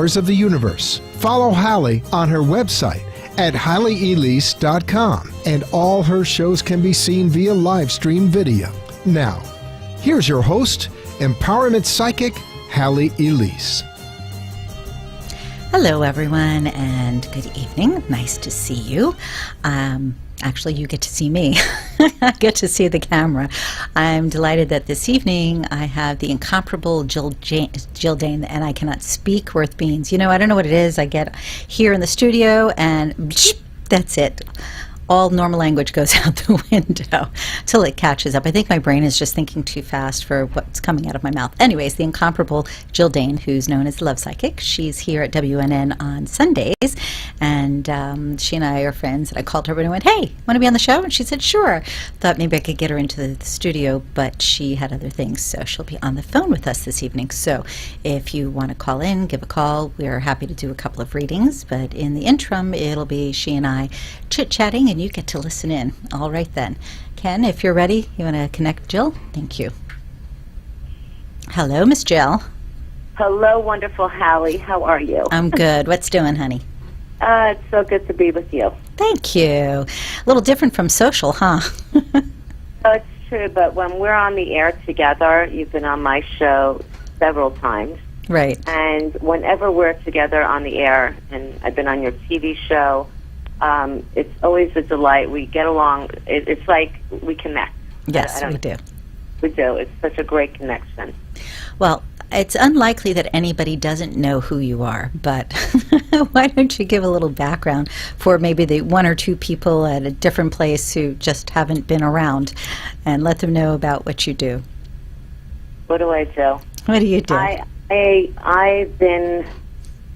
powers of the universe. Follow Halley on her website at HalleyElise.com, and all her shows can be seen via live stream video. Now, here's your host, Empowerment Psychic, Halley Elise. Hello, everyone, and good evening. Nice to see you. Actually, you get to see me. I get to see the camera. I'm delighted that this evening I have the incomparable Jill Dane, and I cannot speak worth beans. You know, I don't know what it is. I get here in the studio, and that's it. All normal language goes out the window till it catches up. I think my brain is just thinking too fast for what's coming out of my mouth. Anyways, the incomparable Jill Dane, who's known as the Love Psychic, she's here at WNN on Sundays, and she and I are friends. And I called her and I went, "Hey, want to be on the show?" And she said, "Sure." Thought maybe I could get her into the studio, but she had other things, so she'll be on the phone with us this evening. So if you want to call in, give a call. We're happy to do a couple of readings, but in the interim, it'll be she and I chit-chatting, and you get to listen in. All right then. Ken, if you're ready, you want to connect Jill? Thank you. Hello, Miss Jill. Hello, wonderful Halley. How are you? I'm good. What's doing, honey? It's so good to be with you. Thank you. A little different from social, huh? It's true, but when we're on the air together, you've been on my show several times. Right. And whenever we're together on the air, and I've been on your TV show, it's always a delight. We get along. It's like we connect. Yes, we do. We do. It's such a great connection. Well, it's unlikely that anybody doesn't know who you are, but why don't you give a little background for maybe the one or two people at a different place who just haven't been around, and let them know about what you do. What do I do? What do you do? I've been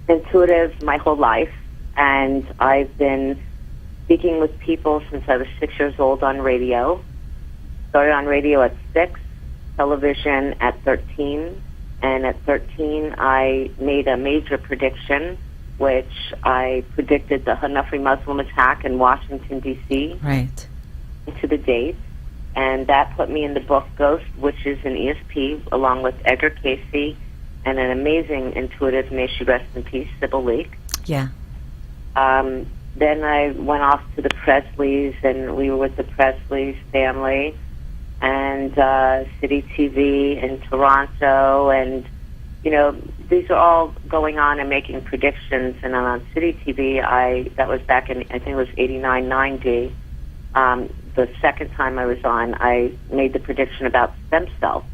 intuitive my whole life, and I've been speaking with people since I was 6 years old on radio. Started on radio at 6, television at 13, and at 13 I made a major prediction, which I predicted the Hanafi Muslim attack in Washington, D.C. Right. To the date, and that put me in the book Ghost, which is an ESP, along with Edgar Casey and an amazing intuitive, may she rest in peace, Sybil Leek. Yeah. Then I went off to the Presleys, and we were with the Presleys family, and City TV in Toronto, and, you know, these are all going on and making predictions. And on City TV, that was back in, I think it was 89, 90, the second time I was on, I made the prediction about stem cells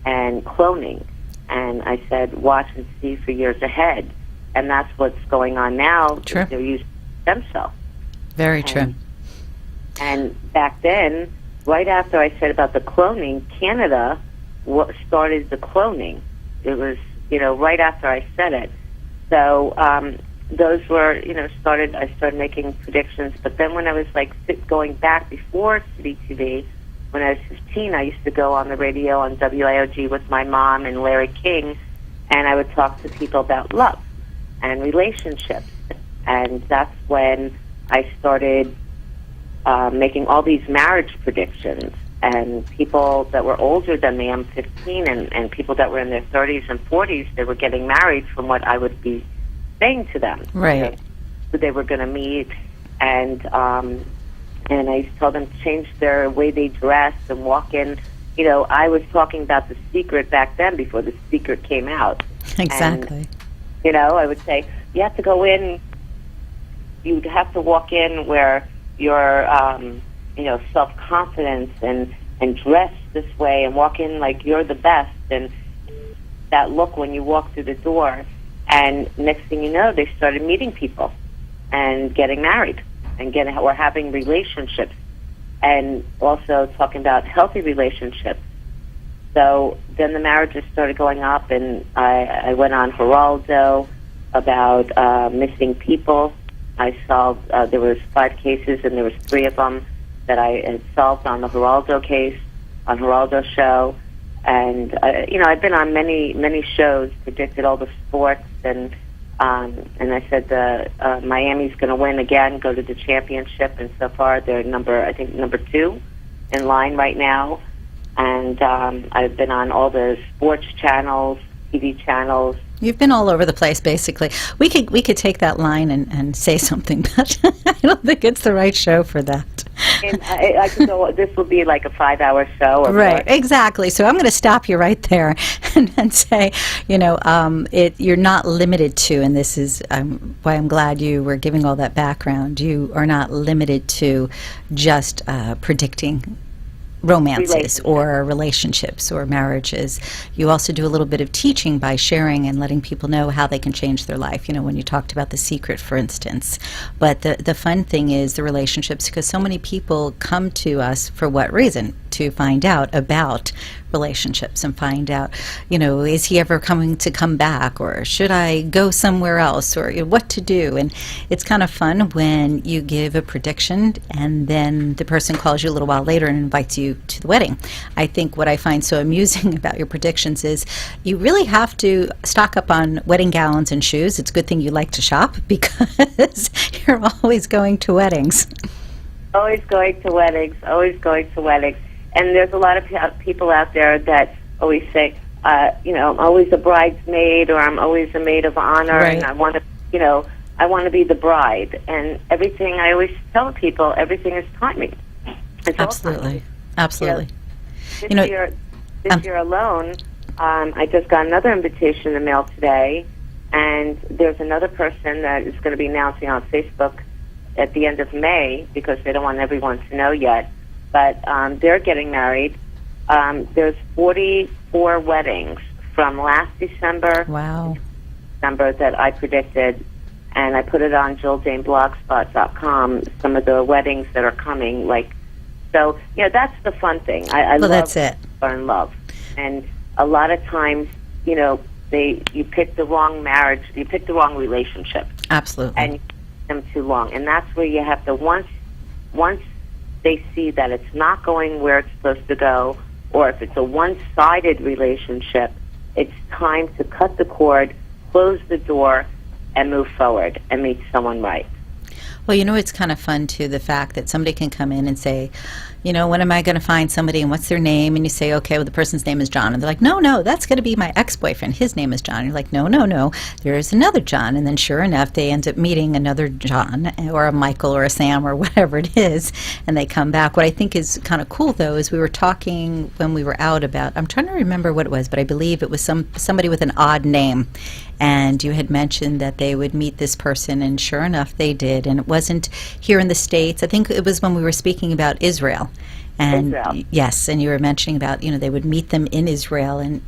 and cloning. And I said, watch and see for years ahead. And that's what's going on now. True. They're using stem cells. Very true. And back then, right after I said about the cloning, Canada started the cloning. It was, you know, right after I said it. So those were, you know, I started making predictions. But then when I was going back before City TV, when I was 15, I used to go on the radio on WIOG with my mom and Larry King, and I would talk to people about love and relationships. And that's when I started making all these marriage predictions. And people that were older than me, I'm 15, and people that were in their 30s and 40s, they were getting married from what I would be saying to them. Right. You know, who they were going to meet. And I used to tell them to change their way they dress and walk in. You know, I was talking about The Secret back then before The Secret came out. Exactly. And, you know, I would say, you have to go in, you'd have to walk in where you're, you know, self-confidence and dress this way and walk in like you're the best, and that look when you walk through the door. And next thing you know, they started meeting people and getting married and or having relationships, and also talking about healthy relationships. So then the marriages started going up, and I went on Geraldo about missing people. I solved, there was 5 cases, and there was 3 of them that I had solved on the Geraldo case, on Geraldo show. And, you know, I've been on many shows, predicted all the sports, and I said Miami's going to win again, go to the championship, and so far they're number 2 in line right now. And I've been on all the sports channels, TV channels. You've been all over the place, basically. We could take that line and say something, but I don't think it's the right show for that. And I could go. This will be like a 5-hour show, or right? more. Exactly. So I'm going to stop you right there and say, you're not limited to, and this is why I'm glad you were giving all that background. You are not limited to just predicting romances or relationships or marriages. You also do a little bit of teaching by sharing and letting people know how they can change their life. When you talked about The Secret, for instance. But the fun thing is the relationships, because so many people come to us for what reason? To find out about relationships and find out, is he ever coming to come back, or should I go somewhere else, or what to do. And it's kind of fun when you give a prediction and then the person calls you a little while later and invites you to the wedding. I think what I find so amusing about your predictions is you really have to stock up on wedding gowns and shoes. It's a good thing you like to shop, because you're always going to weddings. Always going to weddings. Always going to weddings. And there's a lot of people out there that always say, I'm always a bridesmaid, or I'm always a maid of honor, right. And I want to be the bride. And everything, I always tell people, everything is timing. It's Absolutely. all timing. Absolutely. This year alone, I just got another invitation in the mail today, and there's another person that is going to be announcing on Facebook at the end of May, because they don't want everyone to know yet. But they're getting married. There's 44 weddings from last December. Wow. December that I predicted, and I put it on JillDaneBlogspot.com, some of the weddings that are coming. So, that's the fun thing. I love that's it. Learn love. And a lot of times, you pick the wrong marriage, you pick the wrong relationship. Absolutely. And you keep them too long. And that's where you have to, once they see that it's not going where it's supposed to go, or if it's a one-sided relationship, it's time to cut the cord, close the door, and move forward and meet someone right. Well, it's kind of fun, too, the fact that somebody can come in and say, when am I going to find somebody, and what's their name? And you say, okay, well, the person's name is John. And they're like, no, that's going to be my ex-boyfriend. His name is John. And you're like, no, there is another John. And then sure enough, they end up meeting another John, or a Michael, or a Sam, or whatever it is, and they come back. What I think is kind of cool, though, is we were talking when we were out about, I'm trying to remember what it was, but I believe it was somebody with an odd name. And you had mentioned that they would meet this person, and sure enough, they did. And it wasn't here in the States. I think it was when we were speaking about Israel. And Israel. Yes, and you were mentioning about, they would meet them in Israel, and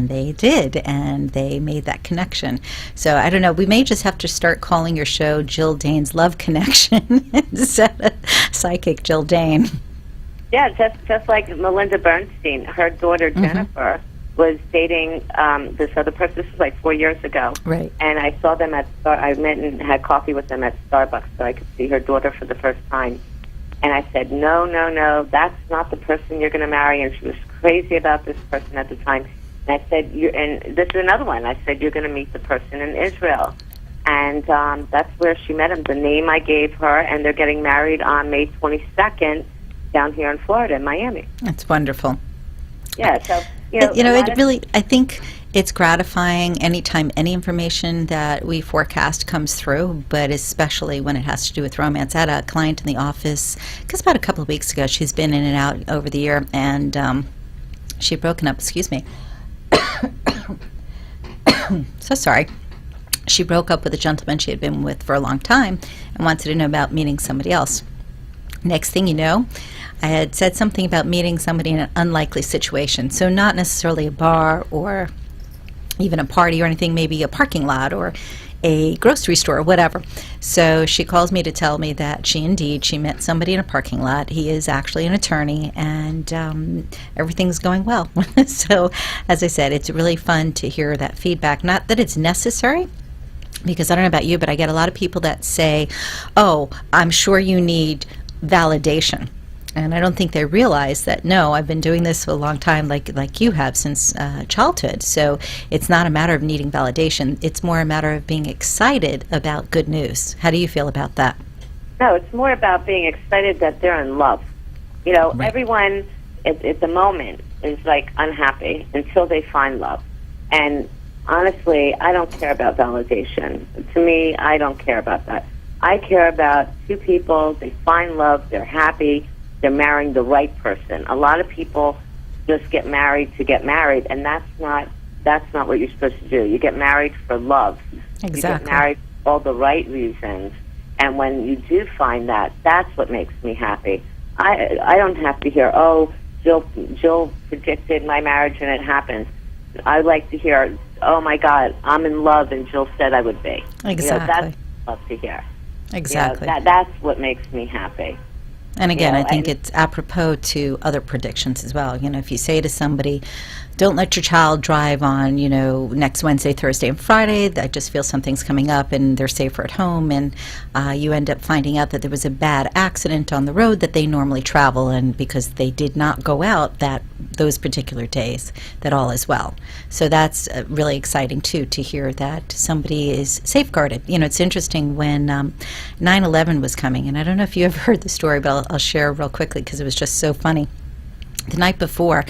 they did, and they made that connection. So I don't know, we may just have to start calling your show Jill Dane's Love Connection instead of Psychic Jill Dane. Yeah, just like Melinda Bernstein, her daughter Jennifer was dating this other person. This was like 4 years ago. Right. And I saw them I met and had coffee with them at Starbucks, so I could see her daughter for the first time. And I said, no, that's not the person you're going to marry. And she was crazy about this person at the time. And I said, and this is another one. I said, you're going to meet the person in Israel. And that's where she met him, the name I gave her, and they're getting married on May 22nd down here in Florida, in Miami. That's wonderful. Yeah, so, I think it's gratifying anytime any information that we forecast comes through, but especially when it has to do with romance. I had a client in the office, because about a couple of weeks ago, she's been in and out over the year, and she had broken up, excuse me. So sorry. She broke up with a gentleman she had been with for a long time and wanted to know about meeting somebody else. Next thing you know, I had said something about meeting somebody in an unlikely situation. So not necessarily a bar or even a party or anything, maybe a parking lot or a grocery store or whatever. So she calls me to tell me that she met somebody in a parking lot. He is actually an attorney, and everything's going well. So as I said, it's really fun to hear that feedback. Not that it's necessary, because I don't know about you, but I get a lot of people that say, oh, I'm sure you need validation. And I don't think they realize that, no, I've been doing this for a long time, like you have, since childhood. So it's not a matter of needing validation. It's more a matter of being excited about good news. How do you feel about that? No, it's more about being excited that they're in love. Right. Everyone at the moment is like unhappy until they find love. And honestly, I don't care about validation. To me, I don't care about that. I care about two people, they find love, they're happy, they're marrying the right person. A lot of people just get married to get married, and that's not what you're supposed to do. You get married for love. Exactly. You get married for all the right reasons. And when you do find that, that's what makes me happy. I don't have to hear, oh, Jill predicted my marriage and it happens. I like to hear, oh my God, I'm in love and Jill said I would be. Exactly. That's what I love to hear. Exactly. That's what makes me happy. And again, I think it's apropos to other predictions as well. If you say to somebody, don't let your child drive on, next Wednesday, Thursday, and Friday. I just feel something's coming up and they're safer at home. And you end up finding out that there was a bad accident on the road that they normally travel, and because they did not go out those particular days, that all is well. So that's really exciting, too, to hear that somebody is safeguarded. It's interesting when 9/11 was coming, and I don't know if you ever heard the story, but I'll share real quickly because it was just so funny. The night before,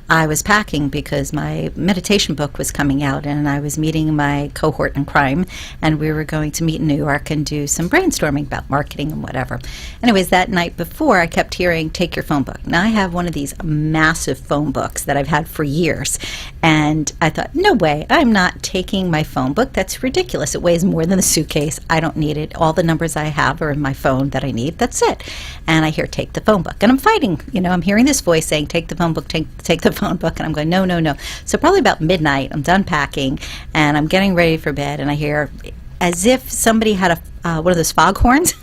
I was packing because my meditation book was coming out, and I was meeting my cohort in crime, and we were going to meet in New York and do some brainstorming about marketing and whatever. Anyways, that night before, I kept hearing, take your phone book. Now, I have one of these massive phone books that I've had for years, and I thought, no way, I'm not taking my phone book. That's ridiculous. It weighs more than a suitcase. I don't need it. All the numbers I have are in my phone that I need. That's it. And I hear, take the phone book. And I'm fighting. I'm hearing this voice saying, take the phone book, take the phone book, and I'm going, no. So probably about midnight, I'm done packing, and I'm getting ready for bed, and I hear, as if somebody had one of those foghorns,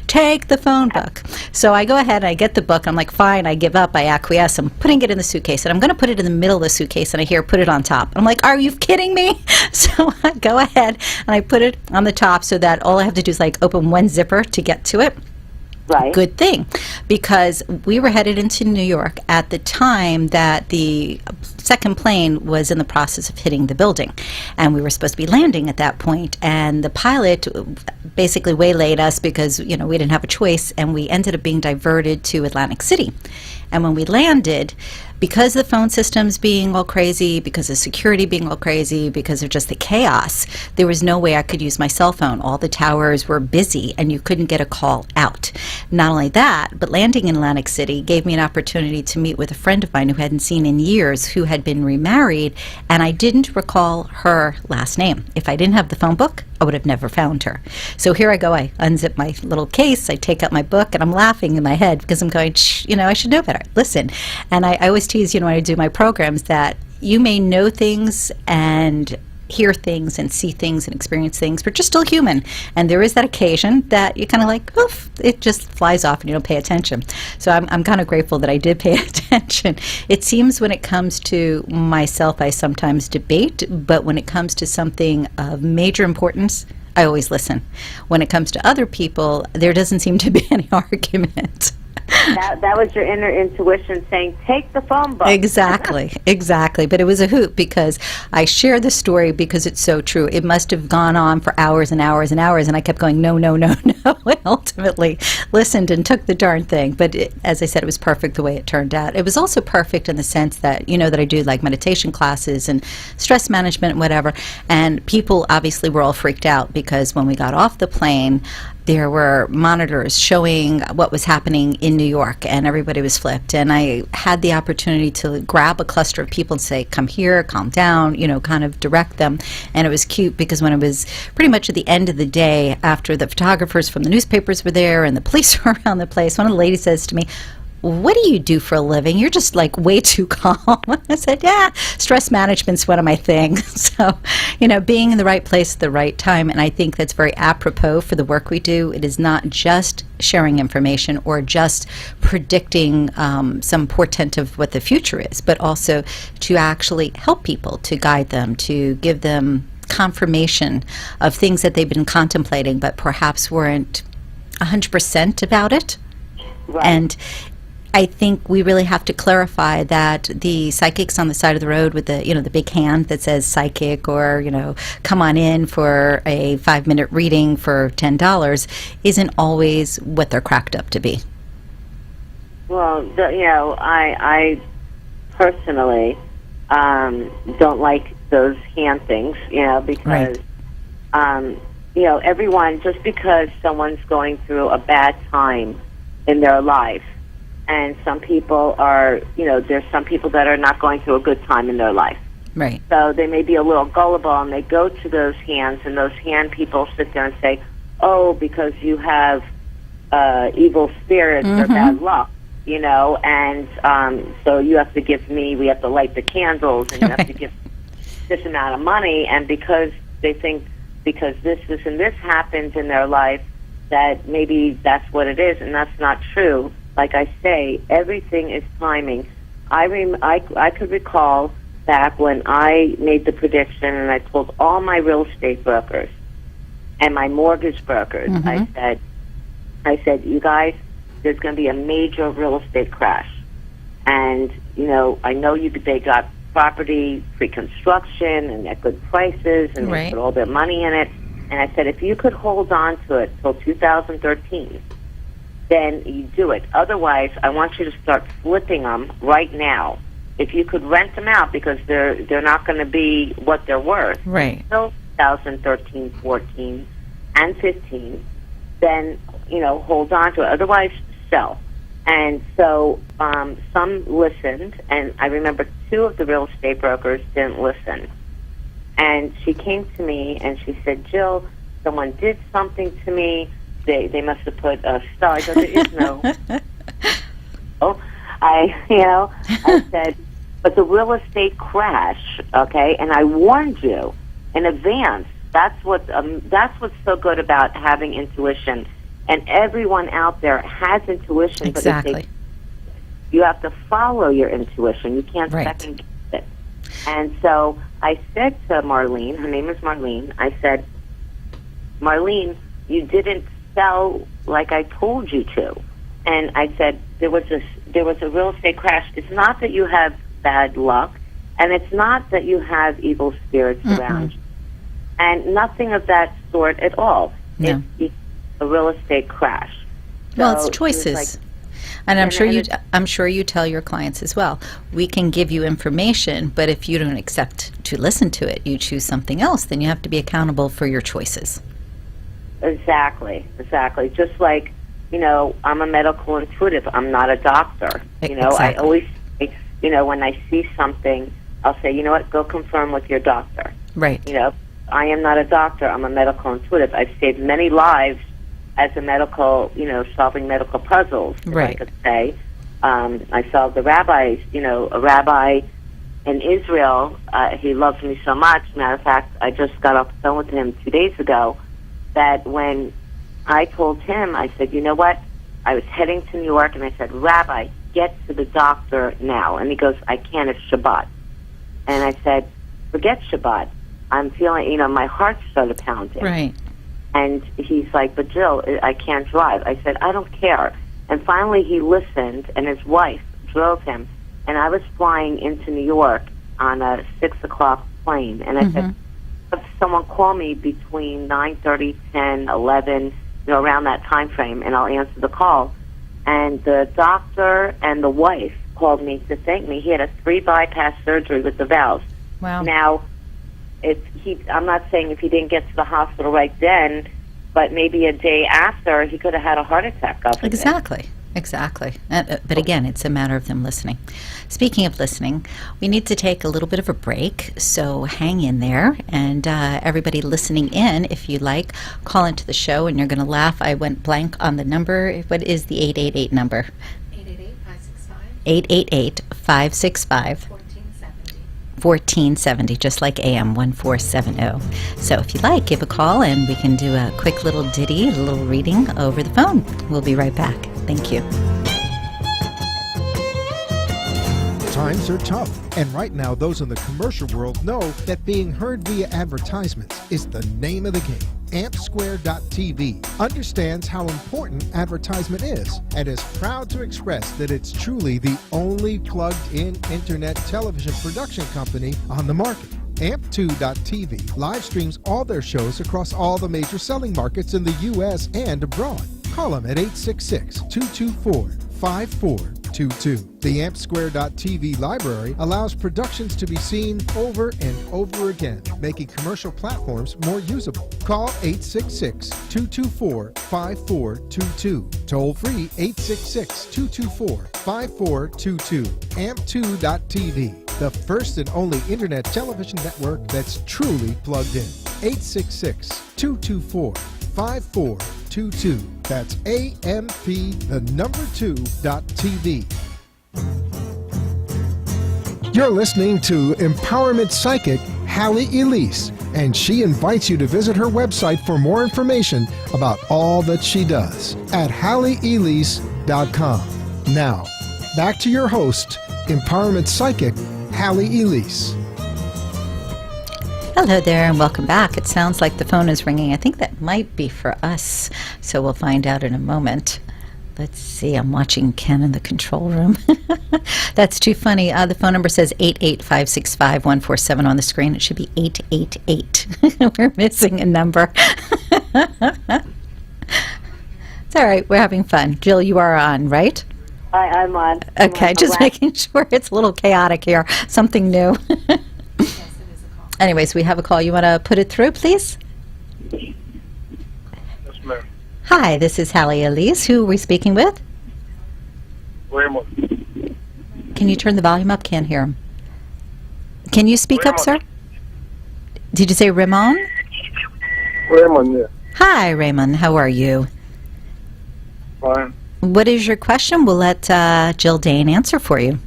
take the phone book. So I go ahead, I get the book, I'm like, fine, I give up, I acquiesce, I'm putting it in the suitcase, and I'm going to put it in the middle of the suitcase, and I hear, put it on top. I'm like, are you kidding me? So I go ahead, and I put it on the top so that all I have to do is open one zipper to get to it. Right. Good thing, because we were headed into New York at the time that the second plane was in the process of hitting the building, and we were supposed to be landing at that point, and the pilot basically waylaid us because, we didn't have a choice, and we ended up being diverted to Atlantic City. And when we landed, because the phone systems being all crazy, because of security being all crazy, because of just the chaos, there was no way I could use my cell phone. All the towers were busy, and you couldn't get a call out. Not only that, but landing in Atlantic City gave me an opportunity to meet with a friend of mine who I hadn't seen in years, who had been remarried, and I didn't recall her last name. If I didn't have the phone book, I would have never found her. So here I go. I unzip my little case. I take out my book, and I'm laughing in my head because I'm going, I should know better. Listen. And I always tease, when I do my programs, that you may know things and hear things and see things and experience things, but you're still human. And there is that occasion that you kind of like, oof, it just flies off and you don't pay attention. So I'm kind of grateful that I did pay attention. It seems when it comes to myself, I sometimes debate, but when it comes to something of major importance, I always listen. When it comes to other people, there doesn't seem to be any argument. That was your inner intuition saying, take the phone book. Exactly. But it was a hoot because I share the story because it's so true. It must have gone on for hours and hours and hours, and I kept going, no, and ultimately listened and took the darn thing. But as I said, it was perfect the way it turned out. It was also perfect in the sense that, that I do meditation classes and stress management and whatever, and people obviously were all freaked out because when we got off the plane, there were monitors showing what was happening in New York, and everybody was flipped. And I had the opportunity to grab a cluster of people and say, come here, calm down, kind of direct them. And it was cute because when it was pretty much at the end of the day, after the photographers from the newspapers were there and the police were around the place, one of the ladies says to me, what do you do for a living? You're just way too calm. I said, yeah, stress management's one of my things. So, being in the right place at the right time. And I think that's very apropos for the work we do. It is not just sharing information or just predicting some portent of what the future is, but also to actually help people, to guide them, to give them confirmation of things that they've been contemplating, but perhaps weren't 100% about it. Right. And I think we really have to clarify that the psychics on the side of the road with the big hand that says psychic or, come on in for a 5-minute reading for $10 isn't always what they're cracked up to be. Well, I personally don't like those hand things, because, everyone, just because someone's going through a bad time in their life, and some people are, there's some people that are not going through a good time in their life. Right. So they may be a little gullible, and they go to those hands, and those hand people sit there and say, oh, because you have evil spirits or bad luck, and so you have to give me, we have to light the candles, and you have to give this amount of money, and because they think because this, and this happens in their life, that maybe that's what it is, and that's not true. Like I say, everything is timing. I could recall back when I made the prediction, and I told all my real estate brokers and my mortgage brokers, I said, you guys, there's going to be a major real estate crash. And, I know they got property pre-construction and at good prices, and they put all their money in it. And I said, if you could hold on to it till 2013, then you do it. Otherwise, I want you to start flipping them right now. If you could rent them out, because they're not going to be what they're worth. Right. Until 2013, 14, and 15, then, hold on to it. Otherwise, sell. And so some listened, and I remember 2 of the real estate brokers didn't listen. And she came to me, and she said, Jill, someone did something to me. They must have put a star. I go, there is no. I said, but the real estate crash, okay, and I warned you in advance. That's what's so good about having intuition. And everyone out there has intuition, exactly. But you have to follow your intuition. You can't second guess it. And so I said to Marlene, her name is Marlene, I said, Marlene, you didn't sell like I told you to. And I said, there was a real estate crash. It's not that you have bad luck, and it's not that you have evil spirits around you. And nothing of that sort at all. No. It's a real estate crash. Well, it's choices. And I'm sure you tell your clients as well. We can give you information, but if you don't accept to listen to it, you choose something else, then you have to be accountable for your choices. Exactly. Just like, I'm a medical intuitive. I'm not a doctor. Exactly. I always, when I see something, I'll say, you know what, go confirm with your doctor. Right. I am not a doctor. I'm a medical intuitive. I've saved many lives as a medical, solving medical puzzles, if I could say. I solved a rabbi in Israel. He loves me so much. Matter of fact, I just got off the phone with him 2 days ago, that when I told him, I said, you know what? I was heading to New York, and I said, Rabbi, get to the doctor now. And he goes, I can't, it's Shabbat. And I said, forget Shabbat. I'm feeling, my heart started pounding. Right. And he's like, but Jill, I can't drive. I said, I don't care. And finally he listened, and his wife drove him. And I was flying into New York on a 6 o'clock plane. And I said, if someone call me between 9:30, 10, 11, around that time frame, and I'll answer the call. And the doctor and the wife called me to thank me. He had a 3 bypass surgery with the valves. Wow. Now, I'm not saying if he didn't get to the hospital right then, but maybe a day after, he could have had a heart attack. Exactly. But again, it's a matter of them listening. Speaking of listening, we need to take a little bit of a break, so hang in there. And everybody listening in, if you like, call into the show, and you're going to laugh. I went blank on the number. What is the 888 number? 888-565. 888-565. 1470, just like AM 1470. So if you like, give a call, and we can do a quick little ditty, a little reading over the phone. We'll be right back. Thank you. Times are tough, and right now those in the commercial world know that being heard via advertisements is the name of the game. AmpSquare.tv understands how important advertisement is and is proud to express that it's truly the only plugged-in internet television production company on the market. Amp2.tv live streams all their shows across all the major selling markets in the U.S. and abroad. Call them at 866-224-5424 5422. The AmpSquare.tv library allows productions to be seen over and over again, making commercial platforms more usable. Call 866-224-5422. Toll free 866-224-5422. AMP2.tv, the first and only internet television network that's truly plugged in. 866-224-5422. That's AMP, the number 2.tv. You're listening to Empowerment Psychic Halley Elise, and she invites you to visit her website for more information about all that she does at HalleyElise.com. Now, back to your host, Empowerment Psychic Halley Elise. Hello there and welcome back. It sounds like the phone is ringing. I think that might be for us, so we'll find out in a moment. Let's see. I'm watching Ken in the control room. That's too funny. The phone number says 885-65147 on the screen. It should be 888. We're missing a number. It's all right. We're having fun. Jill, you are on, right? I'm on. Okay, just making sure. It's a little chaotic here. Something new. Anyways, we have a call. You want to put it through, please? Yes, ma'am. Hi, this is Halley Elise. Who are we speaking with? Raymond. Can you turn the volume up? Can't hear him. Can you speak up, sir? Did you say Ramon? Raymond, yeah. Hi, Raymond. How are you? Fine. What is your question? We'll let Jill Dane answer for you.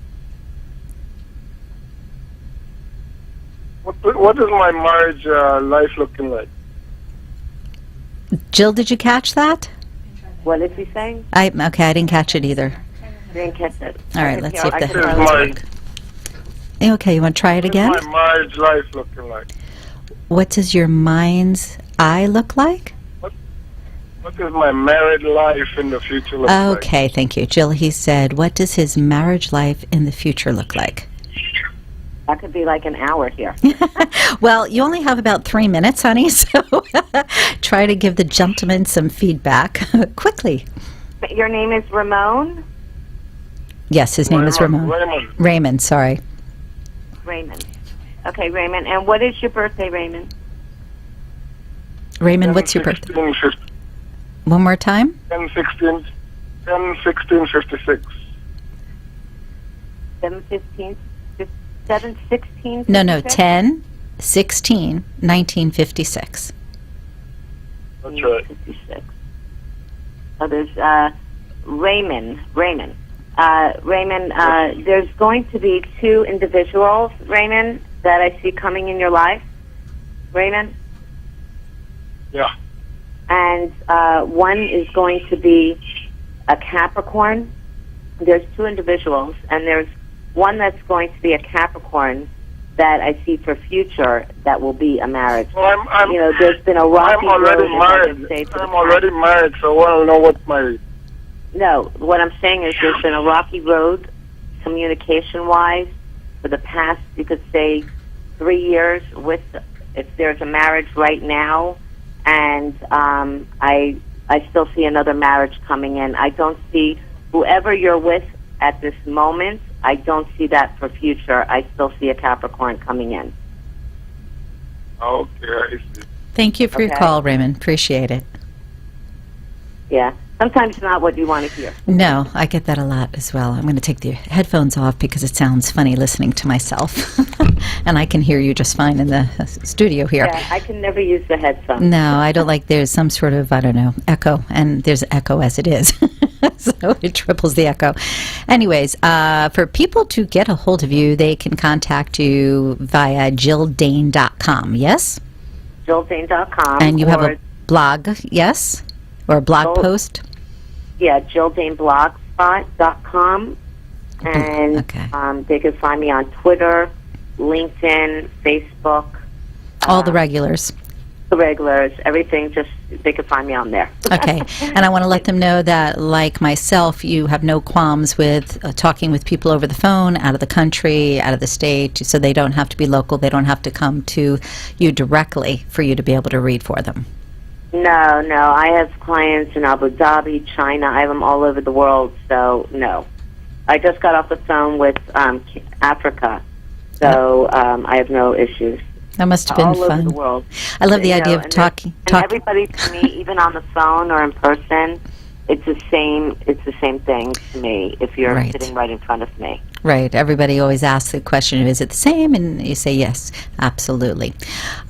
What is my marriage life looking like? Jill, did you catch that? What is he saying? Okay, I didn't catch it either. Didn't catch it. All right, let's see if the What is headphones my, work. Okay, you want to try it again? what is my marriage life looking like? What does your mind's eye look like? What is my married life in the future look like? Okay, thank you. Jill, he said, what does his marriage life in the future look like? That could be like an hour here. Well, you only have about 3 minutes, honey, so try to give the gentleman some feedback quickly. Your name is Ramon? Yes, his name is Ramon. Raymond, sorry. Raymond. Okay, Raymond. And what is your birthday, Raymond? Raymond, what's your birthday? 1 more time? 10/16/56. 7/15, 7/16? No, 10/16, 1956. That's right. 56. Oh, there's Raymond. Raymond, there's going to be 2 individuals, Raymond, that I see coming in your life. Raymond? Yeah. And one is going to be a Capricorn. There's 2 individuals, and there's one that's going to be a Capricorn that I see for future that will be a marriage. Well, there's been a rocky I'm already road. married. I'm already married, so I want to know what my... No, what I'm saying is there's been a rocky road, communication-wise, for the past, you could say, 3 years. If there's a marriage right now, and I still see another marriage coming in. I don't see whoever you're with at this moment. I don't see that for future. I still see a Capricorn coming in. Okay, I see. Thank you for your call, Raymond. Appreciate it. Yeah. Sometimes it's not what you want to hear. No, I get that a lot as well. I'm going to take the headphones off because it sounds funny listening to myself. And I can hear you just fine in the studio here. Yeah, I can never use the headphones. No, I don't like there's some sort of, echo. And there's echo as it is. So it triples the echo. Anyways, for people to get a hold of you, they can contact you via JillDane.com, yes? JillDane.com. And you have a blog, yes? Or a blog post? Yeah, JillDaneBlogspot.com. And they can find me on Twitter, LinkedIn, Facebook. All the regulars. The regulars, everything, just they can find me on there. Okay. And I want to let them know that, like myself, you have no qualms with talking with people over the phone, out of the country, out of the state, so they don't have to be local. They don't have to come to you directly for you to be able to read for them. No. I have clients in Abu Dhabi, China. I have them all over the world, so no. I just got off the phone with Africa, so I have no issues. That must have been all fun. over the world. I love the idea of and talking. And everybody, to me, even on the phone or in person, it's the same. It's the same thing to me. If you're Right. sitting right in front of me. Right. Everybody always asks the question, is it the same? And you say yes, absolutely.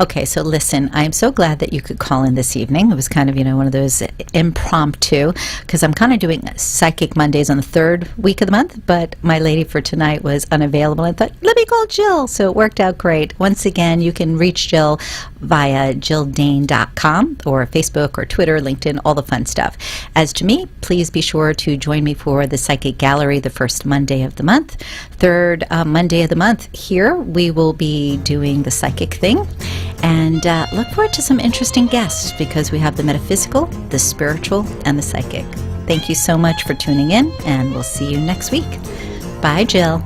Okay, so listen, I'm so glad that you could call in this evening. It was kind of, one of those impromptu, because I'm kind of doing Psychic Mondays on the third week of the month, but my lady for tonight was unavailable. I thought, let me call Jill. So it worked out great. Once again, you can reach Jill via JillDane.com or Facebook or Twitter, LinkedIn, all the fun stuff. As to me, please be sure to join me for the Psychic Gallery the first Monday of the month. Third Monday of the month here, we will be doing the psychic thing. And look forward to some interesting guests because we have the metaphysical, the spiritual, and the psychic. Thank you so much for tuning in, and we'll see you next week. Bye, Jill.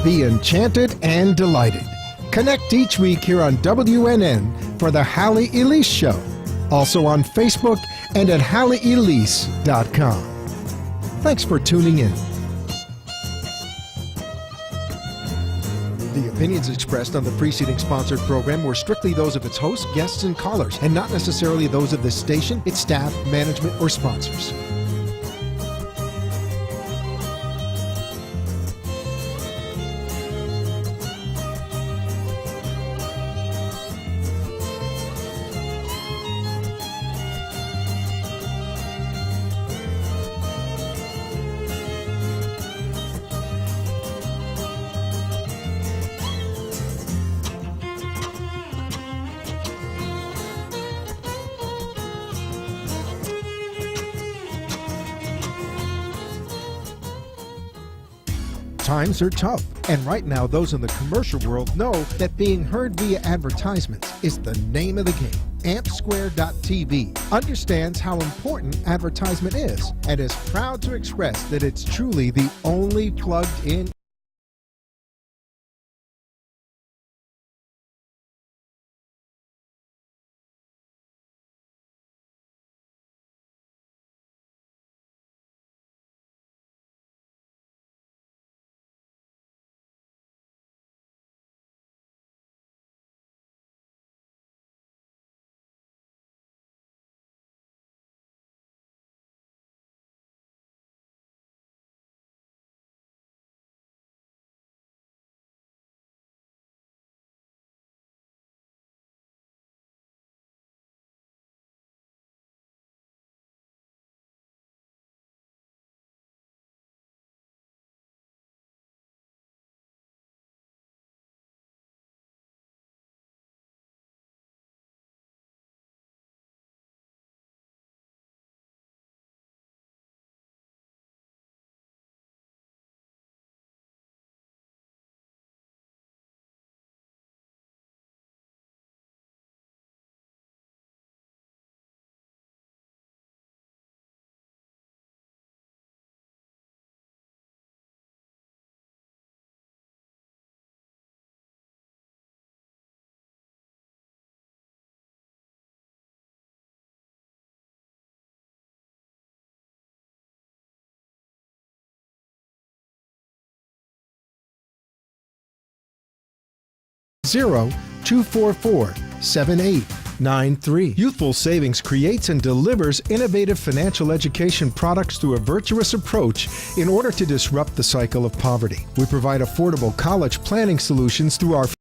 Be enchanted and delighted. Connect each week here on WNN for the Halley Elise Show. Also on Facebook and at HalleyElise.com. Thanks for tuning in. The opinions expressed on the preceding sponsored program were strictly those of its hosts, guests, and callers, and not necessarily those of this station, its staff, management, or sponsors. Times are tough, and right now those in the commercial world know that being heard via advertisements is the name of the game. AmpSquare.tv understands how important advertisement is and is proud to express that it's truly the only plugged-in Zero 244-7893. Youthful Savings creates and delivers innovative financial education products through a virtuous approach in order to disrupt the cycle of poverty. We provide affordable college planning solutions through our